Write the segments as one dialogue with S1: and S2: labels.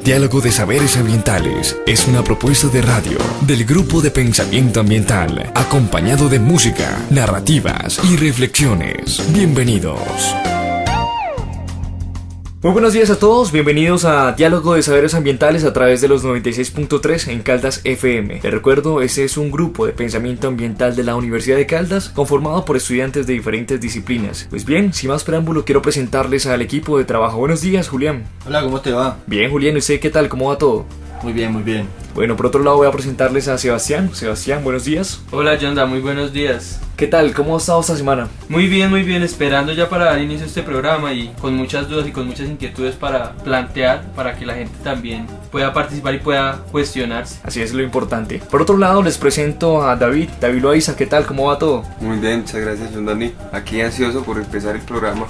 S1: Diálogo de Saberes Ambientales es una propuesta de radio del Grupo de Pensamiento Ambiental, acompañado de música, narrativas y reflexiones. Bienvenidos.
S2: Muy buenos días a todos, bienvenidos a Diálogo de Saberes Ambientales a través de los 96.3 en Caldas FM. Les recuerdo, este es un grupo de pensamiento ambiental de la Universidad de Caldas, conformado por estudiantes de diferentes disciplinas. Pues bien, sin más preámbulo, quiero presentarles al equipo de trabajo. Buenos días, Julián.
S3: Hola, ¿cómo te va?
S2: Bien, Julián, ¿y usted qué tal? ¿Cómo va todo?
S3: Muy bien, muy bien.
S2: Bueno, por otro lado voy a presentarles a Sebastián. Sebastián, buenos días.
S4: Hola, Yonda, muy buenos días.
S2: ¿Qué tal? ¿Cómo ha estado esta semana?
S4: Muy bien, esperando ya para dar inicio a este programa y con muchas dudas y con muchas inquietudes para plantear, para que la gente también pueda participar y pueda cuestionarse.
S2: Así es lo importante. Por otro lado les presento a David Loaiza. ¿Qué tal? ¿Cómo va todo?
S5: Muy bien, muchas gracias, John Dani. Aquí ansioso por empezar el programa.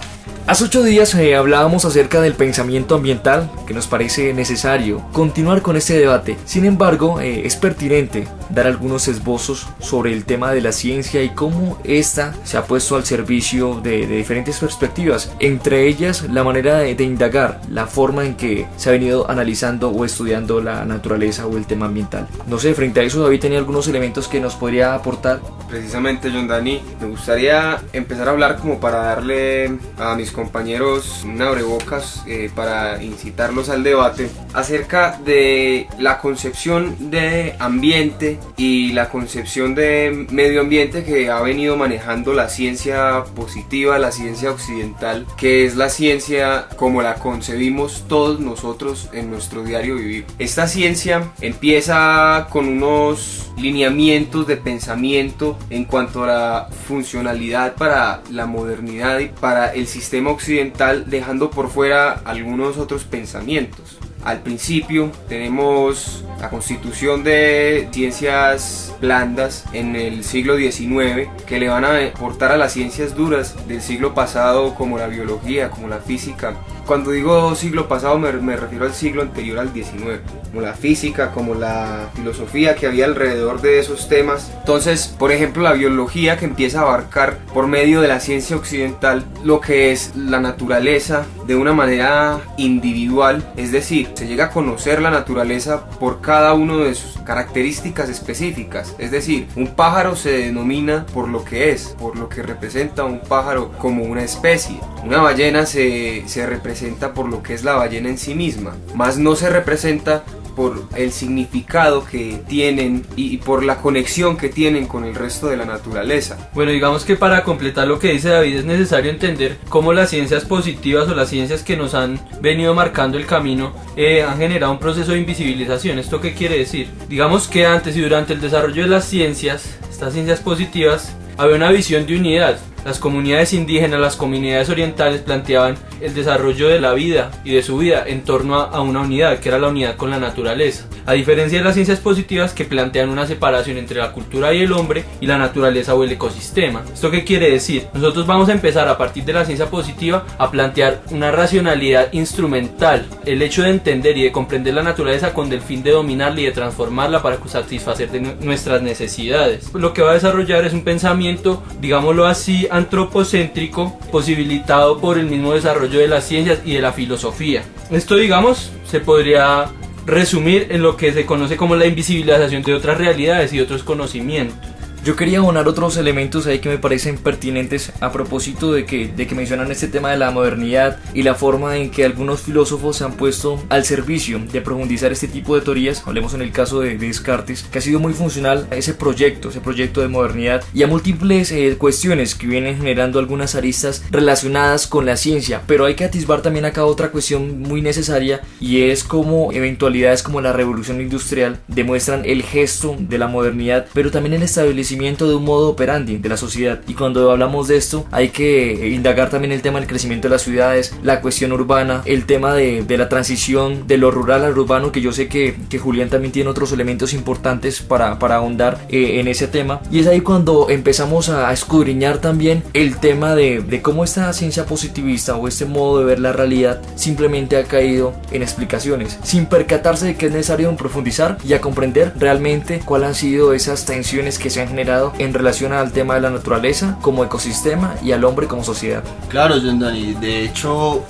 S2: Hace 8 días hablábamos acerca del pensamiento ambiental, que nos parece necesario continuar con este debate. Sin embargo, es pertinente dar algunos esbozos sobre el tema de la ciencia y cómo ésta se ha puesto al servicio de diferentes perspectivas. Entre ellas, la manera de indagar, la forma en que se ha venido analizando o estudiando la naturaleza o el tema ambiental. No sé, frente a eso, David tenía algunos elementos que nos podría aportar.
S5: Precisamente, John Dani, me gustaría empezar a hablar como para darle a mis compañeros un abrebocas para incitarlos al debate acerca de la concepción de ambiente y la concepción de medio ambiente que ha venido manejando la ciencia positiva, la ciencia occidental, que es la ciencia como la concebimos todos nosotros en nuestro diario vivir. Esta ciencia empieza con unos lineamientos de pensamiento en cuanto a la funcionalidad para la modernidad y para el sistema occidental, dejando por fuera algunos otros pensamientos. Al principio tenemos la constitución de ciencias blandas en el siglo XIX que le van a aportar a las ciencias duras del siglo pasado, como la biología, como la física. Cuando digo siglo pasado me refiero al siglo anterior al XIX, como la física, como la filosofía que había alrededor de esos temas. Entonces, por ejemplo, la biología, que empieza a abarcar por medio de la ciencia occidental lo que es la naturaleza de una manera individual, es decir, se llega a conocer la naturaleza por cada uno de sus características específicas. Es decir, un pájaro se denomina por lo que es, por lo que representa un pájaro como una especie. Una ballena se representa por lo que es la ballena en sí misma, más no se representa por el significado que tienen y por la conexión que tienen con el resto de la naturaleza.
S4: Bueno, digamos que para completar lo que dice David es necesario entender cómo las ciencias positivas o las ciencias que nos han venido marcando el camino han generado un proceso de invisibilización. ¿Esto qué quiere decir? Digamos que antes y durante el desarrollo de las ciencias, estas ciencias positivas, había una visión de unidad. Las comunidades indígenas, las comunidades orientales planteaban el desarrollo de la vida y de su vida en torno a una unidad, que era la unidad con la naturaleza. A diferencia de las ciencias positivas, que plantean una separación entre la cultura y el hombre y la naturaleza o el ecosistema. ¿Esto qué quiere decir? Nosotros vamos a empezar a partir de la ciencia positiva a plantear una racionalidad instrumental, el hecho de entender y de comprender la naturaleza con el fin de dominarla y de transformarla para satisfacer nuestras necesidades. Lo que va a desarrollar es un pensamiento, digámoslo así, antropocéntrico, posibilitado por el mismo desarrollo de las ciencias y de la filosofía. Esto, digamos, se podría resumir en lo que se conoce como la invisibilización de otras realidades y otros conocimientos.
S2: Yo quería abonar otros elementos ahí que me parecen pertinentes a propósito de que mencionan este tema de la modernidad y la forma en que algunos filósofos se han puesto al servicio de profundizar este tipo de teorías. Hablemos en el caso de Descartes, que ha sido muy funcional a ese proyecto de modernidad y a múltiples cuestiones que vienen generando algunas aristas relacionadas con la ciencia. Pero hay que atisbar también acá otra cuestión muy necesaria, y es cómo eventualidades como la revolución industrial demuestran el gesto de la modernidad, pero también el establecimiento de un modo operandi de la sociedad. Y cuando hablamos de esto hay que indagar también el tema del crecimiento de las ciudades, la cuestión urbana, el tema de la transición de lo rural al urbano, que yo sé que Julián también tiene otros elementos importantes para ahondar en ese tema. Y es ahí cuando empezamos a escudriñar también el tema de cómo esta ciencia positivista o este modo de ver la realidad simplemente ha caído en explicaciones, sin percatarse de que es necesario profundizar y a comprender realmente cuáles han sido esas tensiones que se han generado generado en relación al tema de la naturaleza como ecosistema y al hombre como sociedad.
S3: Claro, John Dani, de hecho,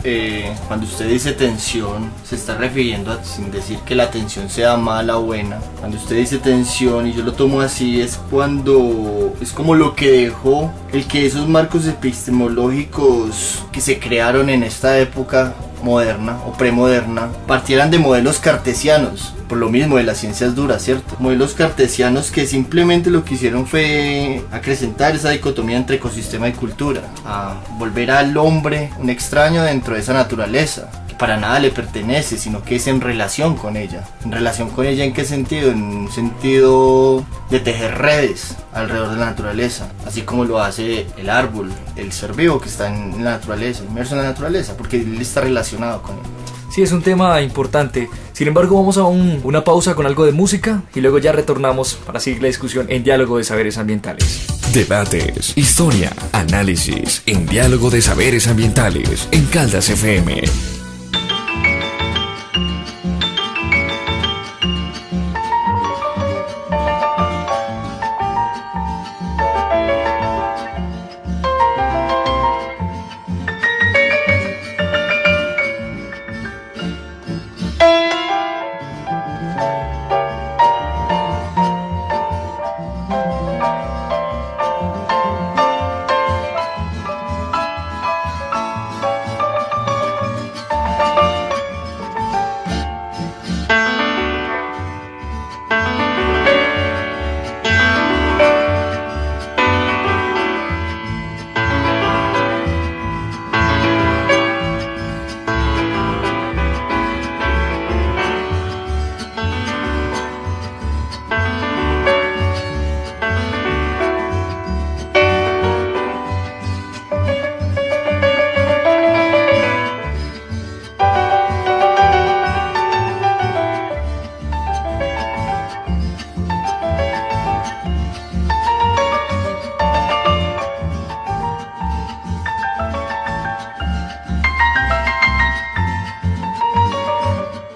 S3: cuando usted dice tensión, se está refiriendo sin decir que la tensión sea mala o buena. Cuando usted dice tensión, y yo lo tomo así, es cuando es como lo que dejó el que esos marcos epistemológicos que se crearon en esta época moderna o premoderna partieran de modelos cartesianos, por lo mismo de las ciencias duras, ¿cierto? Modelos cartesianos que simplemente lo que hicieron fue acrecentar esa dicotomía entre ecosistema y cultura, a volver al hombre un extraño dentro de esa naturaleza, que para nada le pertenece, sino que es en relación con ella. ¿En relación con ella en qué sentido? En un sentido de tejer redes alrededor de la naturaleza, así como lo hace el árbol, el ser vivo que está en la naturaleza, inmerso en la naturaleza, porque él está relacionado con ella.
S2: Sí, es un tema importante. Sin embargo, vamos a una pausa con algo de música y luego ya retornamos para seguir la discusión en Diálogo de Saberes Ambientales.
S1: Debates, historia, análisis en Diálogo de Saberes Ambientales en Caldas FM.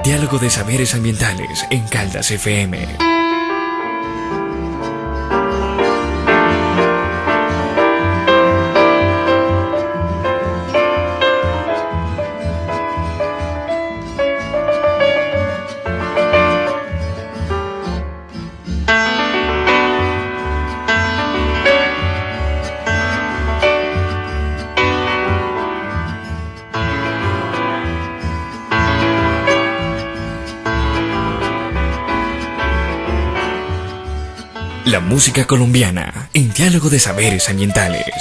S1: Diálogo de Saberes Ambientales en Caldas FM. La música colombiana en Diálogo de Saberes Ambientales.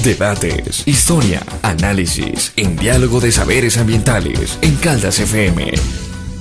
S1: Debates, historia, análisis, en diálogo de saberes ambientales, en Caldas FM.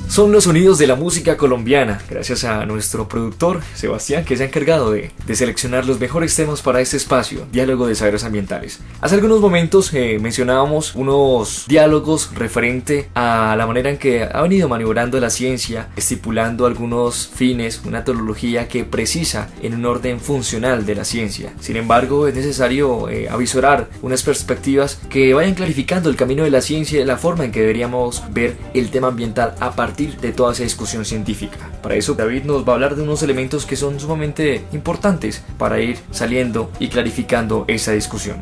S2: Son los sonidos de la música colombiana, gracias a nuestro productor Sebastián, que se ha encargado de seleccionar los mejores temas para este espacio, Diálogo de Saberes Ambientales. Hace algunos momentos mencionábamos unos diálogos referente a la manera en que ha venido maniobrando la ciencia, estipulando algunos fines, una metodología que precisa en un orden funcional de la ciencia. Sin embargo, es necesario avisorar unas perspectivas que vayan clarificando el camino de la ciencia y la forma en que deberíamos ver el tema ambiental a partir de toda esa discusión científica. Para eso David nos va a hablar de unos elementos que son sumamente importantes para ir saliendo y clarificando esa discusión.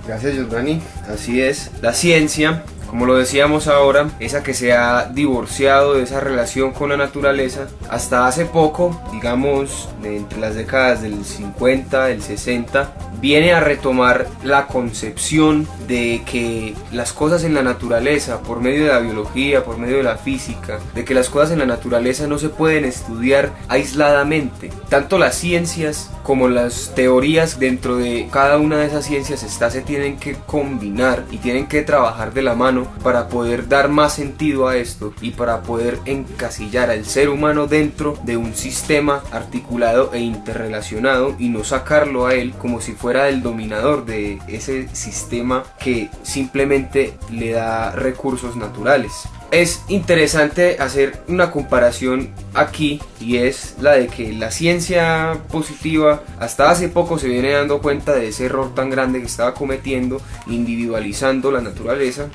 S5: Gracias, Giordani. Así es, la ciencia, como lo decíamos ahora, esa que se ha divorciado de esa relación con la naturaleza, hasta hace poco, digamos, entre las décadas del 50, del 60, viene a retomar la concepción de que las cosas en la naturaleza, por medio de la biología, por medio de la física, de que las cosas en la naturaleza no se pueden estudiar aisladamente. Tanto las ciencias como las teorías dentro de cada una de esas ciencias se tienen que combinar y tienen que trabajar de la mano para poder dar más sentido a esto y para poder encasillar al ser humano dentro de un sistema articulado e interrelacionado y no sacarlo a él como si fuera el dominador de ese sistema que simplemente le da recursos naturales. Es interesante hacer una comparación aquí, y es la de que la ciencia positiva hasta hace poco se viene dando cuenta de ese error tan grande que estaba cometiendo, individualizando la naturaleza.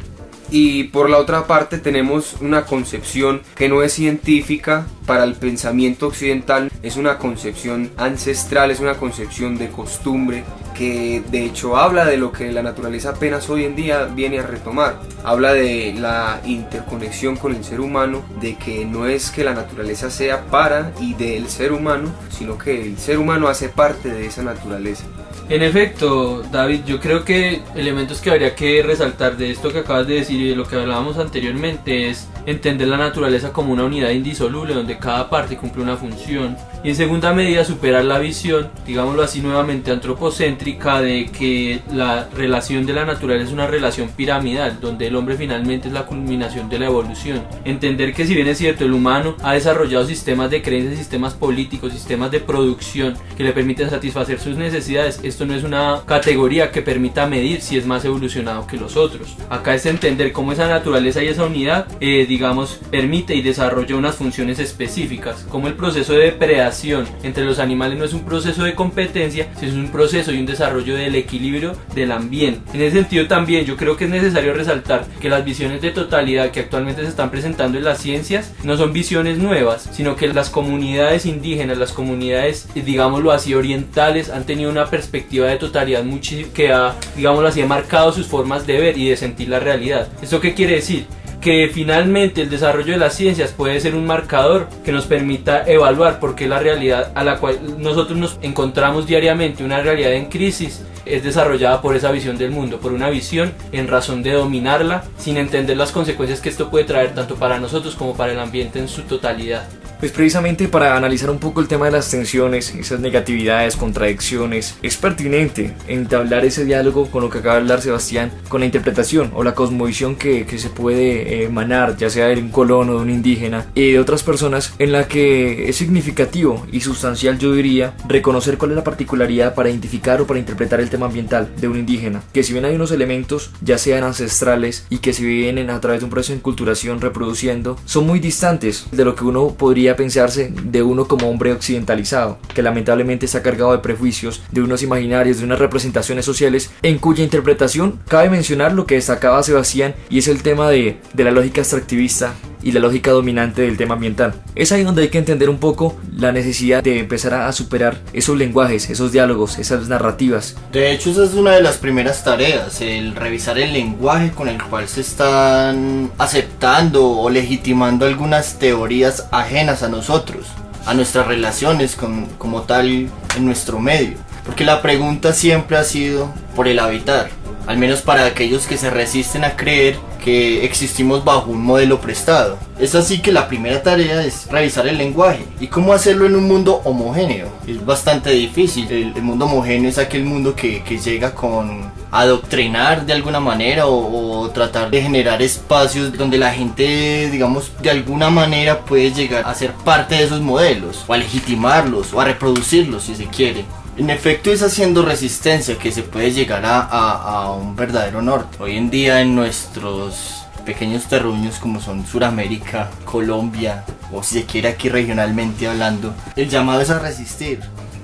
S5: Y por la otra parte tenemos una concepción que no es científica para el pensamiento occidental, es una concepción ancestral, es una concepción de costumbre que de hecho habla de lo que la naturaleza apenas hoy en día viene a retomar. Habla de la interconexión con el ser humano, de que no es que la naturaleza sea para y del ser humano, sino que el ser humano hace parte de esa naturaleza.
S4: En efecto, David, yo creo que elementos que habría que resaltar de esto que acabas de decir y de lo que hablábamos anteriormente es entender la naturaleza como una unidad indisoluble donde cada parte cumple una función, y en segunda medida superar la visión, digámoslo así nuevamente antropocéntrica, de que la relación de la naturaleza es una relación piramidal donde el hombre finalmente es la culminación de la evolución. Entender que si bien es cierto el humano ha desarrollado sistemas de creencias, sistemas políticos, sistemas de producción que le permiten satisfacer sus necesidades, esto no es una categoría que permita medir si es más evolucionado que los otros. Acá es entender cómo esa naturaleza y esa unidad digamos permite y desarrolla unas funciones específicas, como el proceso de depredación entre los animales no es un proceso de competencia, sino es un proceso y un desarrollo del equilibrio del ambiente. En ese sentido también yo creo que es necesario resaltar que las visiones de totalidad que actualmente se están presentando en las ciencias no son visiones nuevas, sino que las comunidades indígenas, las comunidades digámoslo así orientales han tenido una perspectiva de totalidad que ha, digámoslo así, ha marcado sus formas de ver y de sentir la realidad. ¿Esto qué quiere decir? Que finalmente el desarrollo de las ciencias puede ser un marcador que nos permita evaluar por qué la realidad a la cual nosotros nos encontramos diariamente, una realidad en crisis, es desarrollada por esa visión del mundo, por una visión en razón de dominarla, sin entender las consecuencias que esto puede traer tanto para nosotros como para el ambiente en su totalidad.
S2: Pues precisamente para analizar un poco el tema de las tensiones, esas negatividades, contradicciones, es pertinente entablar ese diálogo con lo que acaba de hablar Sebastián, con la interpretación o la cosmovisión que se puede emanar, ya sea de un colono, de un indígena y de otras personas, en la que es significativo y sustancial, yo diría, reconocer cuál es la particularidad para identificar o para interpretar el tema ambiental de un indígena, que si bien hay unos elementos, ya sean ancestrales y que se vienen a través de un proceso de enculturación reproduciendo, son muy distantes de lo que uno podría pensarse de uno como hombre occidentalizado, que lamentablemente está cargado de prejuicios, de unos imaginarios, de unas representaciones sociales, en cuya interpretación cabe mencionar lo que destacaba Sebastián, y es el tema de la lógica extractivista y la lógica dominante del tema ambiental. Es ahí donde hay que entender un poco la necesidad de empezar a superar esos lenguajes, esos diálogos, esas narrativas.
S3: De hecho, esa es una de las primeras tareas, el revisar el lenguaje con el cual se están aceptando o legitimando algunas teorías ajenas a nosotros, a nuestras relaciones como tal en nuestro medio. Porque la pregunta siempre ha sido por el habitar, al menos para aquellos que se resisten a creer que existimos bajo un modelo prestado. Es así que la primera tarea es revisar el lenguaje. ¿Y cómo hacerlo en un mundo homogéneo? Es bastante difícil. El mundo homogéneo es aquel mundo que llega con adoctrinar de alguna manera o tratar de generar espacios donde la gente, digamos, de alguna manera puede llegar a ser parte de esos modelos, o a legitimarlos, o a reproducirlos si se quiere. En efecto, es haciendo resistencia que se puede llegar a un verdadero norte. Hoy en día en nuestros pequeños terruños como son Suramérica, Colombia, o si se quiere aquí regionalmente hablando, el llamado es a resistir.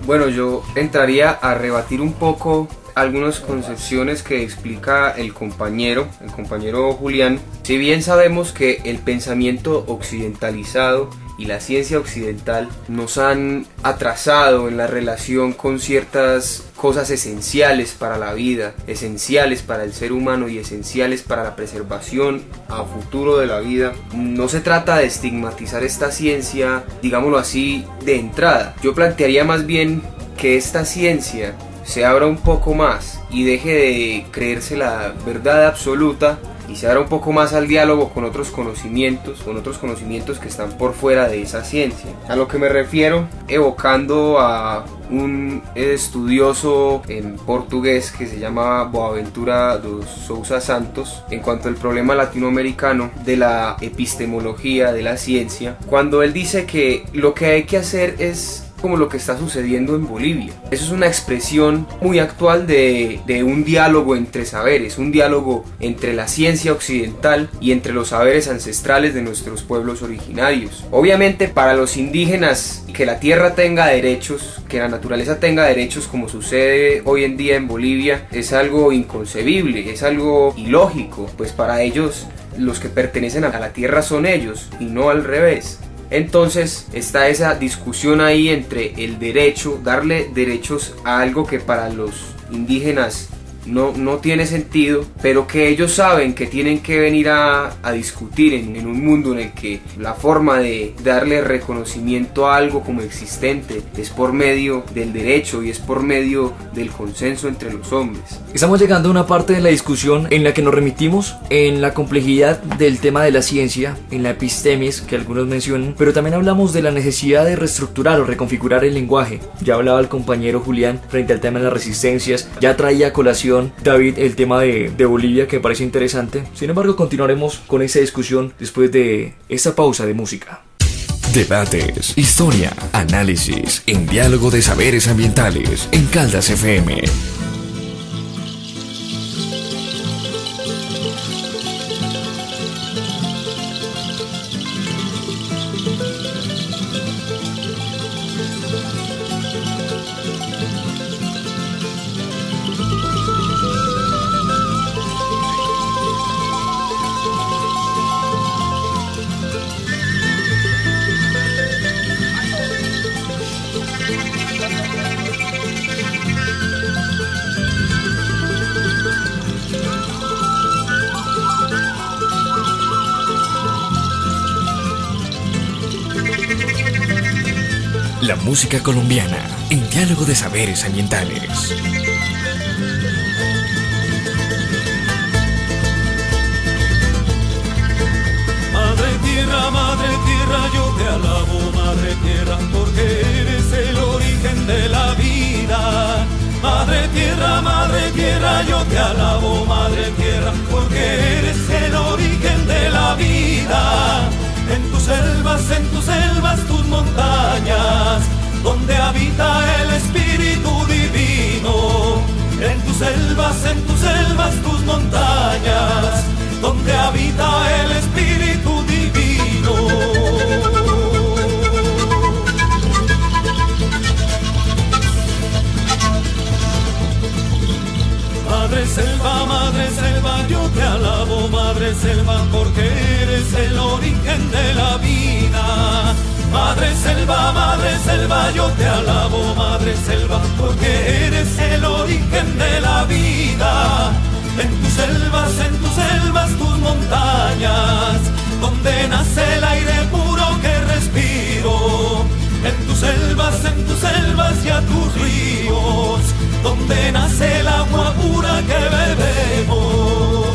S5: Bueno, yo entraría a rebatir un poco algunas concepciones que explica el compañero Julián. Si bien sabemos que el pensamiento occidentalizado y la ciencia occidental nos han atrasado en la relación con ciertas cosas esenciales para la vida, esenciales para el ser humano y esenciales para la preservación a futuro de la vida, no se trata de estigmatizar esta ciencia, digámoslo así, de entrada. Yo plantearía más bien que esta ciencia se abra un poco más y deje de creerse la verdad absoluta y se abra un poco más al diálogo con otros conocimientos que están por fuera de esa ciencia. A lo que me refiero, evocando a un estudioso en portugués que se llama Boaventura dos Sousa Santos, en cuanto al problema latinoamericano de la epistemología de la ciencia, cuando él dice que lo que hay que hacer es como lo que está sucediendo en Bolivia. Eso es una expresión muy actual de un diálogo entre saberes, un diálogo entre la ciencia occidental y entre los saberes ancestrales de nuestros pueblos originarios. Obviamente para los indígenas que la tierra tenga derechos, que la naturaleza tenga derechos como sucede hoy en día en Bolivia, es algo inconcebible, es algo ilógico, pues para ellos los que pertenecen a la tierra son ellos y no al revés. Entonces está esa discusión ahí entre el derecho, darle derechos a algo que para los indígenas no tiene sentido, pero que ellos saben que tienen que venir a discutir en un mundo en el que la forma de darle reconocimiento a algo como existente es por medio del derecho y es por medio del consenso entre los hombres.
S2: Estamos llegando a una parte de la discusión en la que nos remitimos en la complejidad del tema de la ciencia, en la epistemis que algunos mencionan, pero también hablamos de la necesidad de reestructurar o reconfigurar el lenguaje. Ya hablaba el compañero Julián frente al tema de las resistencias, ya traía a colación David el tema de Bolivia, que me parece interesante. Sin embargo, continuaremos con esa discusión después de esta pausa de música.
S1: Debates, historia, análisis, en diálogo de saberes ambientales, en Caldas FM. La música colombiana, en diálogo de saberes ambientales.
S6: Madre tierra, yo te alabo, madre tierra, porque eres el origen de la vida. Madre tierra, yo te alabo, madre tierra, porque eres el origen de la vida. En tus selvas, tus montañas, donde habita el Espíritu Divino. En tus selvas, tus montañas, donde habita el Espíritu Divino. Madre selva, yo te alabo, madre selva, porque eres el origen de la vida. Madre selva, yo te alabo, madre selva, porque eres el origen de la vida. En tus selvas, tus montañas, donde nace el aire puro que respiro. En tus selvas y a tus ríos, donde nace el agua pura que bebemos.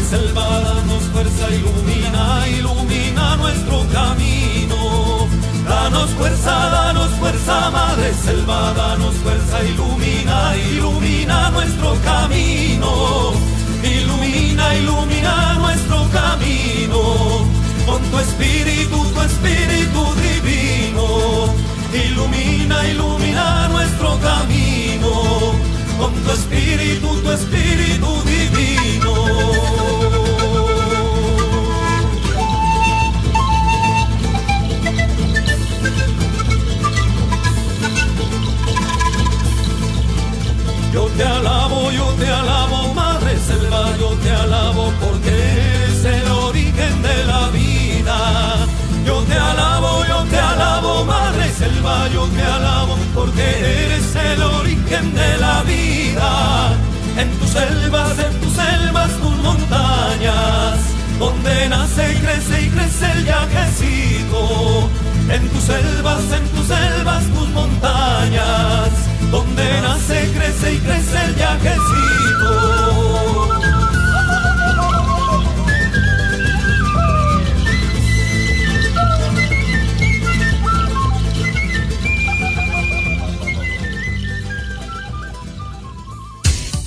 S6: selva, danos fuerza, ilumina, ilumina nuestro camino. Danos fuerza, madre selva, danos fuerza, ilumina, ilumina nuestro camino. Ilumina, ilumina nuestro camino. Con tu espíritu divino. Ilumina, ilumina nuestro camino. Con tu espíritu divino. Yo te alabo, madre selva, yo te alabo porque eres el origen de la vida. Yo te alabo, madre selva, yo te alabo porque eres el origen de la vida. En tus selvas, tus montañas, donde nace y crece el yajecito. En tus selvas, tus montañas, donde nace, crece y crece el yajecito.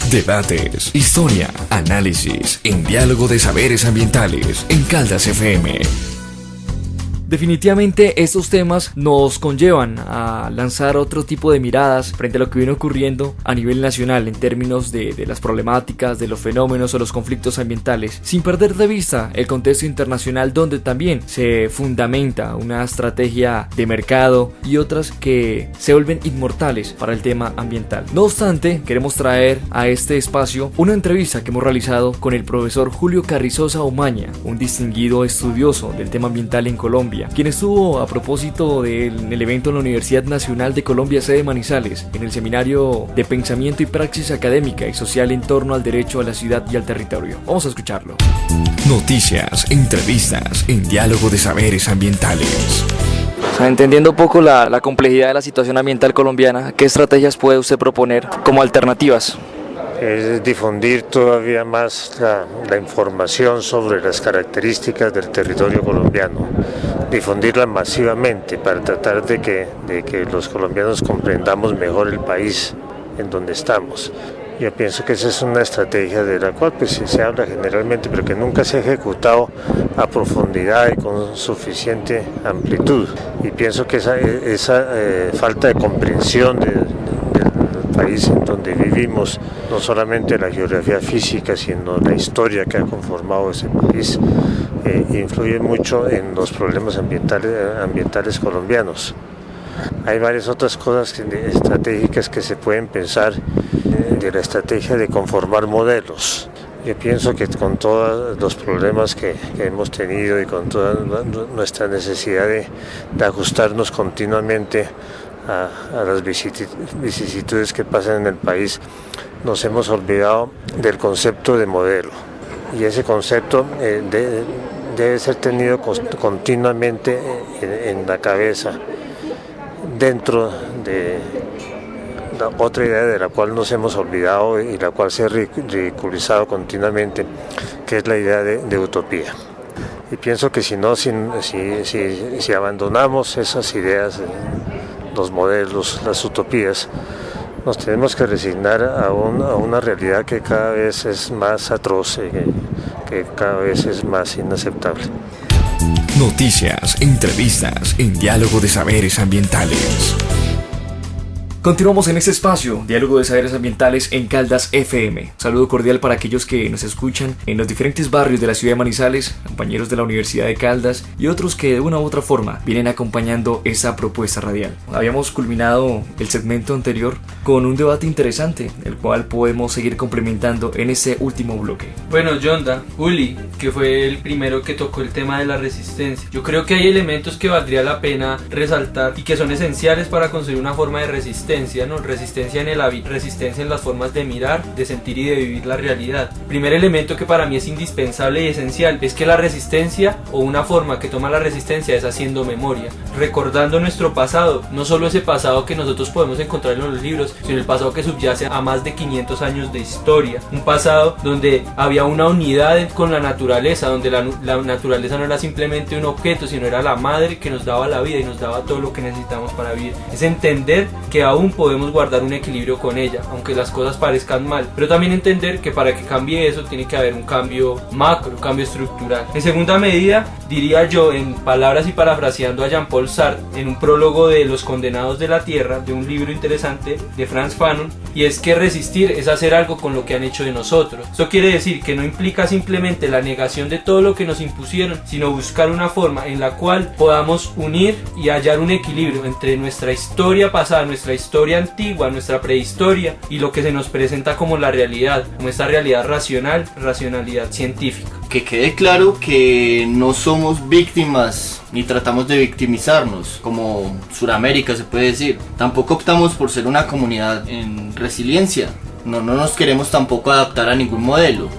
S1: Debates, historia, análisis, en diálogo de saberes ambientales, en Caldas FM.
S2: Definitivamente estos temas nos conllevan a lanzar otro tipo de miradas frente a lo que viene ocurriendo a nivel nacional en términos de las problemáticas, de los fenómenos o los conflictos ambientales, sin perder de vista el contexto internacional donde también se fundamenta una estrategia de mercado y otras que se vuelven inmortales para el tema ambiental. No obstante, queremos traer a este espacio una entrevista que hemos realizado con el profesor Julio Carrizosa Omaña, un distinguido estudioso del tema ambiental en Colombia, quien estuvo a propósito del evento en la Universidad Nacional de Colombia, sede Manizales, en el seminario de pensamiento y praxis académica y social en torno al derecho a la ciudad y al territorio. Vamos a escucharlo.
S1: Noticias, entrevistas, en diálogo de saberes ambientales.
S2: Entendiendo un poco la complejidad de la situación ambiental colombiana, ¿qué estrategias puede usted proponer como alternativas?
S7: Es difundir todavía más la información sobre las características del territorio colombiano, difundirla masivamente para tratar de que los colombianos comprendamos mejor el país en donde estamos. Yo pienso que esa es una estrategia de la cual pues, se habla generalmente, pero que nunca se ha ejecutado a profundidad y con suficiente amplitud. Y pienso que esa falta de comprensión del país en donde vivimos, no solamente la geografía física, sino la historia que ha conformado ese país, influye mucho en los problemas ambientales colombianos. Hay varias otras cosas estratégicas que se pueden pensar de la estrategia de conformar modelos. Yo pienso que con todos los problemas que hemos tenido y con toda nuestra necesidad de ajustarnos continuamente a las vicisitudes que pasan en el país, nos hemos olvidado del concepto de modelo. Y ese concepto debe ser tenido continuamente en la cabeza, dentro de la otra idea de la cual nos hemos olvidado y la cual se ha ridiculizado continuamente, que es la idea de utopía. Y pienso que si abandonamos esas ideas, los modelos, las utopías, nos tenemos que resignar a una realidad que cada vez es más atroz, que cada vez es más inaceptable.
S1: Noticias, entrevistas, en diálogo de saberes ambientales.
S2: Continuamos en este espacio, Diálogo de Saberes Ambientales en Caldas FM. Saludo cordial para aquellos que nos escuchan en los diferentes barrios de la ciudad de Manizales, compañeros de la Universidad de Caldas y otros que de una u otra forma vienen acompañando esa propuesta radial. Habíamos culminado el segmento anterior con un debate interesante, el cual podemos seguir complementando en este último bloque.
S4: Bueno, Yonda, Uli, que fue el primero que tocó el tema de la resistencia. Yo creo que hay elementos que valdría la pena resaltar y que son esenciales para construir una forma de resistencia resistencia, ¿no? Resistencia resistencia en las formas de mirar, de sentir y de vivir la realidad. Primer elemento que para mí es indispensable y esencial es que la resistencia, o una forma que toma la resistencia, es haciendo memoria, recordando nuestro pasado, no solo ese pasado que nosotros podemos encontrar en los libros, sino el pasado que subyace a más de 500 años de historia, un pasado donde había una unidad con la naturaleza, donde la naturaleza no era simplemente un objeto, sino era la madre que nos daba la vida y nos daba todo lo que necesitamos para vivir. Es entender que aún podemos guardar un equilibrio con ella, aunque las cosas parezcan mal, pero también entender que para que cambie eso tiene que haber un cambio macro, un cambio estructural. En segunda medida, diría yo, en palabras y parafraseando a Jean-Paul Sartre, en un prólogo de Los Condenados de la Tierra, de un libro interesante de Frantz Fanon, y es que resistir es hacer algo con lo que han hecho de nosotros. Eso quiere decir que no implica simplemente la negación de todo lo que nos impusieron, sino buscar una forma en la cual podamos unir y hallar un equilibrio entre nuestra historia pasada, nuestra historia antigua, nuestra prehistoria y lo que se nos presenta como la realidad, como esta realidad racional, racionalidad científica.
S3: Que quede claro que no somos víctimas ni tratamos de victimizarnos, como Suramérica se puede decir. Tampoco optamos por ser una comunidad en resiliencia. No nos queremos tampoco adaptar a ningún modelo.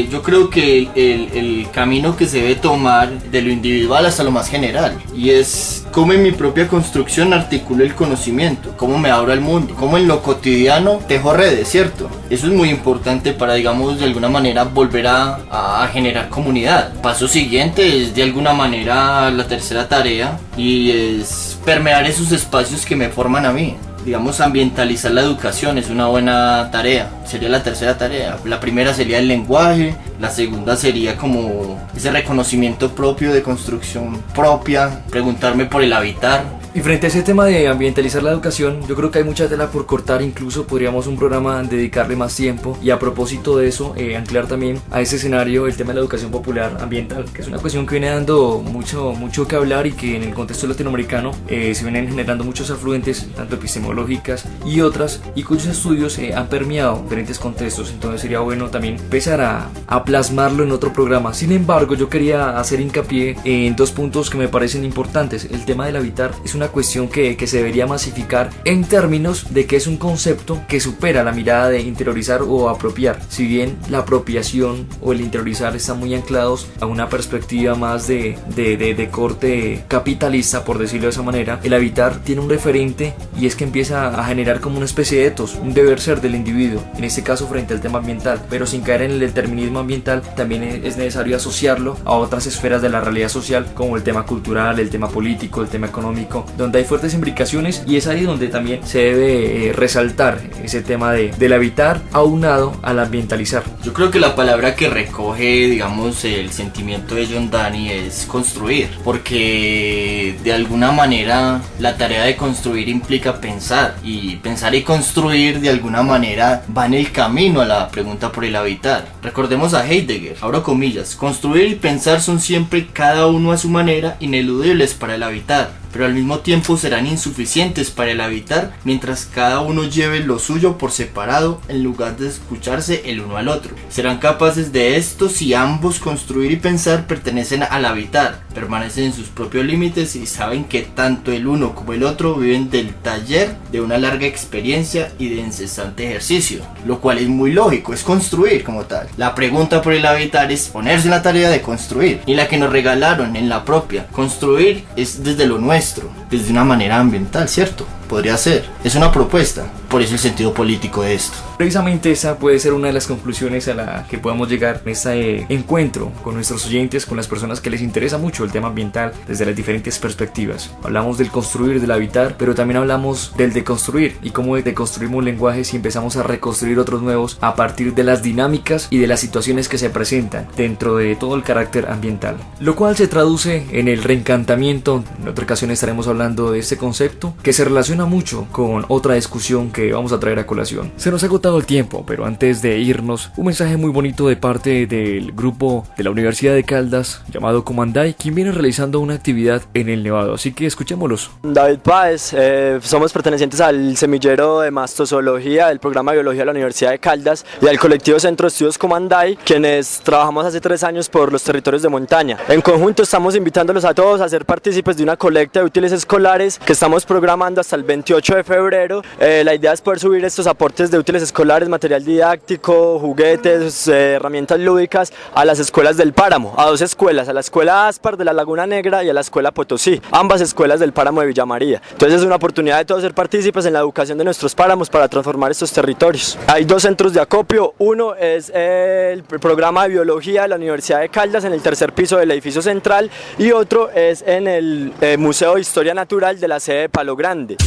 S3: Yo creo que el camino que se debe tomar de lo individual hasta lo más general, y es cómo en mi propia construcción articulo el conocimiento, cómo me abro al mundo, cómo en lo cotidiano tejo redes, ¿cierto? Eso es muy importante para, digamos, de alguna manera volver a generar comunidad. Paso siguiente es de alguna manera la tercera tarea, y es permear esos espacios que me forman a mí. Digamos, ambientalizar la educación es una buena tarea, sería la tercera tarea. La primera sería el lenguaje, la segunda sería como ese reconocimiento propio de construcción propia, preguntarme por el habitar.
S2: Y frente a ese tema de ambientalizar la educación, yo creo que hay mucha tela por cortar, incluso podríamos un programa dedicarle más tiempo, y a propósito de eso, anclar también a ese escenario el tema de la educación popular ambiental, que es una cuestión que viene dando mucho que hablar, y que en el contexto latinoamericano se vienen generando muchos afluentes, tanto epistemológicas y otras, y cuyos estudios han permeado diferentes contextos. Entonces sería bueno también empezar a plasmarlo en otro programa. Sin embargo, yo quería hacer hincapié en dos puntos que me parecen importantes. El tema del habitar es una cuestión que se debería masificar en términos de que es un concepto que supera la mirada de interiorizar o apropiar. Si bien la apropiación o el interiorizar están muy anclados a una perspectiva más de corte capitalista, por decirlo de esa manera, el habitar tiene un referente, y es que empieza a generar como una especie de etos, un deber ser del individuo, en este caso frente al tema ambiental, pero sin caer en el determinismo ambiental. También es necesario asociarlo a otras esferas de la realidad social, como el tema cultural, el tema político, el tema económico, donde hay fuertes imbricaciones, y es ahí donde también se debe resaltar ese tema del habitar aunado al ambientalizar.
S3: Yo creo que la palabra que recoge, digamos, el sentimiento de John Dani es construir, porque de alguna manera la tarea de construir implica pensar, y pensar y construir de alguna manera va en el camino a la pregunta por el habitar. Recordemos a Heidegger, abro comillas: construir y pensar son siempre, cada uno a su manera, ineludibles para el habitar, pero al mismo tiempo serán insuficientes para el habitar mientras cada uno lleve lo suyo por separado en lugar de escucharse el uno al otro. Serán capaces de esto si ambos, construir y pensar, pertenecen al habitar, permanecen en sus propios límites y saben que tanto el uno como el otro viven del taller de una larga experiencia y de incesante ejercicio, lo cual es muy lógico, es construir como tal. La pregunta por el habitar es ponerse en la tarea de construir, y la que nos regalaron en la propia. Construir es desde lo nuestro, desde una manera ambiental, ¿cierto? Podría ser, es una propuesta, por eso el sentido político de esto.
S2: Precisamente esa puede ser una de las conclusiones a la que podamos llegar en este encuentro con nuestros oyentes, con las personas que les interesa mucho el tema ambiental desde las diferentes perspectivas. Hablamos del construir, del habitar, pero también hablamos del deconstruir, y cómo deconstruimos lenguajes y empezamos a reconstruir otros nuevos a partir de las dinámicas y de las situaciones que se presentan dentro de todo el carácter ambiental, lo cual se traduce en el reencantamiento. En otra ocasión estaremos hablando de este concepto que se relaciona mucho con otra discusión que vamos a traer a colación. Se nos ha agotado el tiempo, pero antes de irnos, un mensaje muy bonito de parte del grupo de la Universidad de Caldas llamado Comandai, quien viene realizando una actividad en el Nevado, así que escuchémoslos.
S8: David Páez, somos pertenecientes al semillero de mastozoología del programa de biología de la Universidad de Caldas y al colectivo Centro de Estudios Comandai, quienes trabajamos hace 3 años por los territorios de montaña. En conjunto estamos invitándolos a todos a ser partícipes de una colecta de útiles escolares que estamos programando hasta el 28 de febrero. La idea es poder subir estos aportes de útiles escolares, material didáctico, juguetes, herramientas lúdicas a las escuelas del Páramo, a 2 escuelas, a la escuela Aspar de la Laguna Negra y a la escuela Potosí, ambas escuelas del Páramo de Villa María. Entonces es una oportunidad de todos ser partícipes en la educación de nuestros páramos para transformar estos territorios. Hay 2 centros de acopio, uno es el programa de biología de la Universidad de Caldas en el 3er piso del edificio central y otro es en el Museo de Historia Natural de la sede de Palo Grande.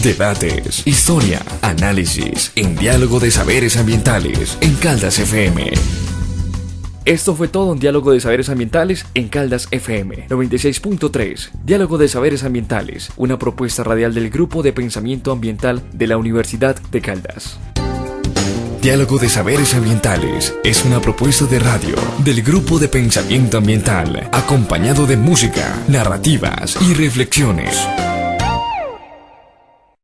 S1: Debates, historia, análisis, en Diálogo de Saberes Ambientales, en Caldas FM. Esto fue todo en Diálogo de Saberes Ambientales en Caldas FM 96.3. Diálogo de Saberes Ambientales, una propuesta radial del Grupo de Pensamiento Ambiental de la Universidad de Caldas. Diálogo de Saberes Ambientales es una propuesta de radio del Grupo de Pensamiento Ambiental, acompañado de música, narrativas y reflexiones.